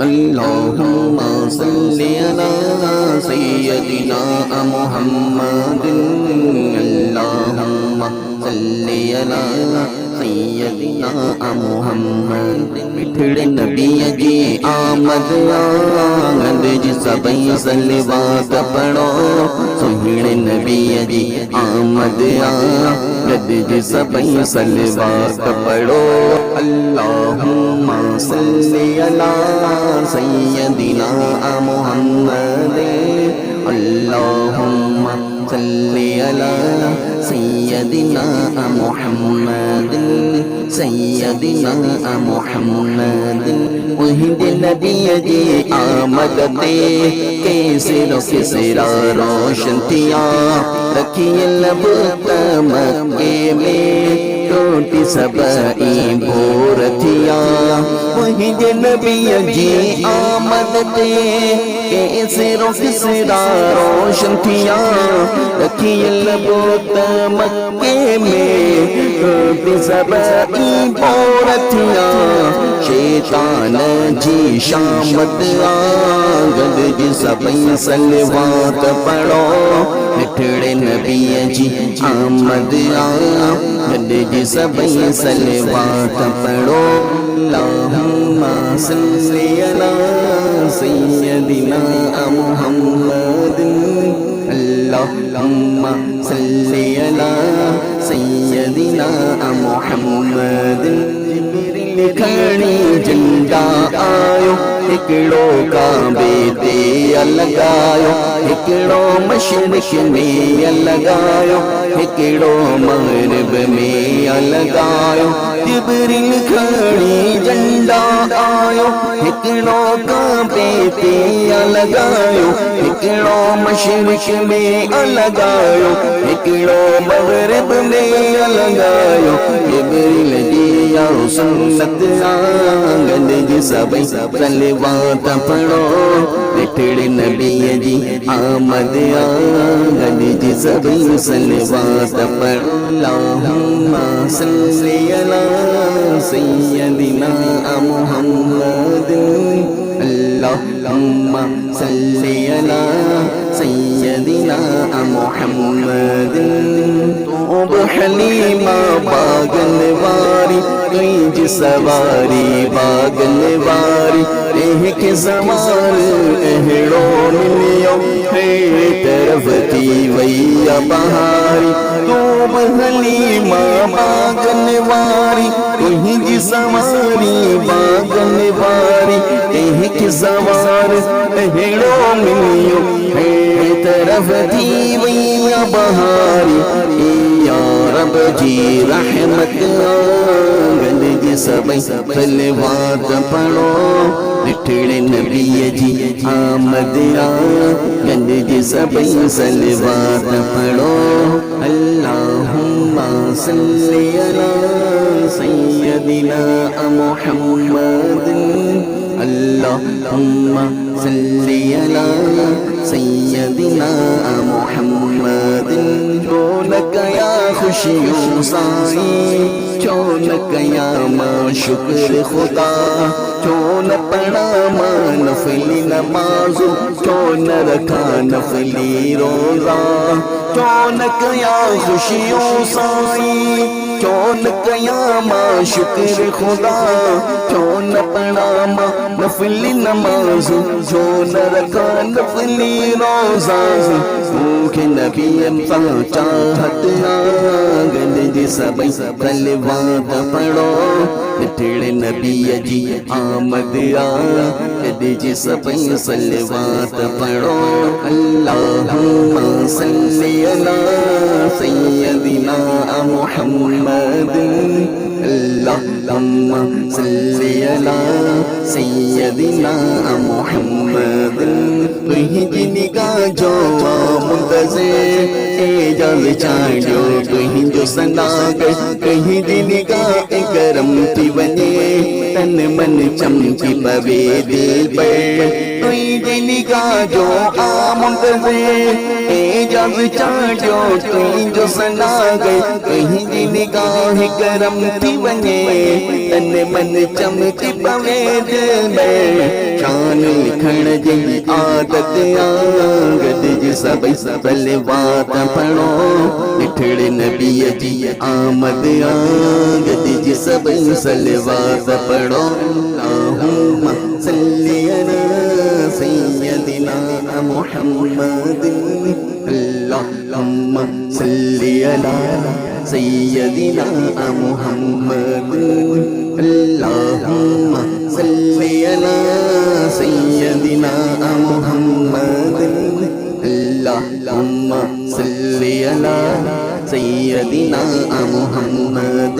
अल्लाहुम्मा सल्ली अला सय्यदिना मुहम्मदिन अल्लाहुम्मा सल्ली अला सय्यदिना मुहम्मद मिठड़े नबी जी आमद आमद जी सबई सलवात पढ़ो सुहिणे नबी जी आमद आमद जी सबई सलवात पढ़ो अल्लाहुम्मा सल्ली अला सय्यदिना मुहम्मद अल्लाहुम्मा सल्ली अला सय्यदिना मुहम्मद सय्यदिना मुहम्मद वही नबी जी आमद दे कैसरो किसरा रोशन किया रखिए लब मक्के में टूटी सबई भोर थिया वही नबी जी आमद दे कैसरो किसरा रोशन थिया रखिए लब मक्के में टूटी सबई भोर थिया शैतान जी शामत आगद जी सबई सलवात पढ़ो मिठड़े नबी जी आमद आगद जी सबई सलवात पढ़ो अल्लाहुम्मा सल्ली अला सय्यदिना मुहम्मद अल्लाहुम्मा सल्ली अला सय्यदिना मुहम्मद खड़ी झंडा आयो हिकड़ो काबे ते अलगायो हिकड़ो मशरिक़ में अलगायो हिकड़ो मग़रिब में अलगायो जिब्रील खड़ी झंडा आयो हिकड़ो काबे ते अलगायो हिकड़ो मशरिक़ में अलगायो हिकड़ो मग़रिब में अलगायो जिब्रील दिया सुन्नत आंगन जी सबई सलवात पढ़ो मिठड़े नबी जी आमद आंगन जी सबई सलवात पढ़ो अल्लाहुम्मा सल्ली अला सय्यदिना मुहम्मद अल्लाहुम्मा सल्ली अला सय्यदिना मुहम्मद तूब हलीमा बागन वारी तुझ सवारी बागन वारी एक ज़मार अहड़ो मिलियो है तरफ थी वैया बहारी तूब हलीमा बागन वारी तुझ सवारी बागन वारी एक ज़मार अहड़ो मिलियो है तरफ थी वैया बहारी या रब जी रहमत आंगन जी सबई सलवात पढ़ो मिठड़े नबी जी आमद आंगन जी सबई सलवात पढ़ो अल्लाहुम्मा सल्ली अला सय्यदिना मुहम्मद अल्लाहुम्मा सल्ली अला सय्यदिना मुहम्मद चौनक या खुशियों साई चौनक या माँ शुक्र खुदा चौन पढ़ा माँ नफली नमाज़ चौन रखा नफली रोज़ा चौनक या खुशियों साई चौनक या माँ शुक्र खुदा चौन पढ़ा माँ नफली नमाज़ चौन रखा नफली रोज़ा भूखे नबी चाहत आंगन जी सबई सलवात पढ़ो मिठड़े नबी जी आमद आगद जी सबई सलवात पढ़ो अल्लाहुम्मा सल्ली अला सय्यदिना मुहम्मद अल्लाहुम्मा सल्ली अला सय्यदिना मुहम्मद तुझी निगाह जो मुंतज़िर एजाज़ चाढ़ियो तुझो सनागर कहीं निगाह करम थी वञे तन मन चमकी पवे दिल पर तुझी निगाह जो मुंतज़िर एजाज़ चाढ़ियो तुझो सनागर कहीं निगाह करम थी वञे तन मन चमकी पवे दिल पर शान लिखण जी आदत गॾ जी सभई सलवात पढ़ो मिठड़े नबी जी आमद गॾ जी सभई सलवात पढ़ो अल्लाहुम्मा सल्ली अला सय्यदिना मुहम्मद अल्लाहुम्मा सल्ली अला सय्यदिना मुहम्मद अल्लाहुम्मा सल्ली अला सय्यदिना मुहम्मद अल्लाहुम्मा सल्ली अला सय्यदिना मुहम्मद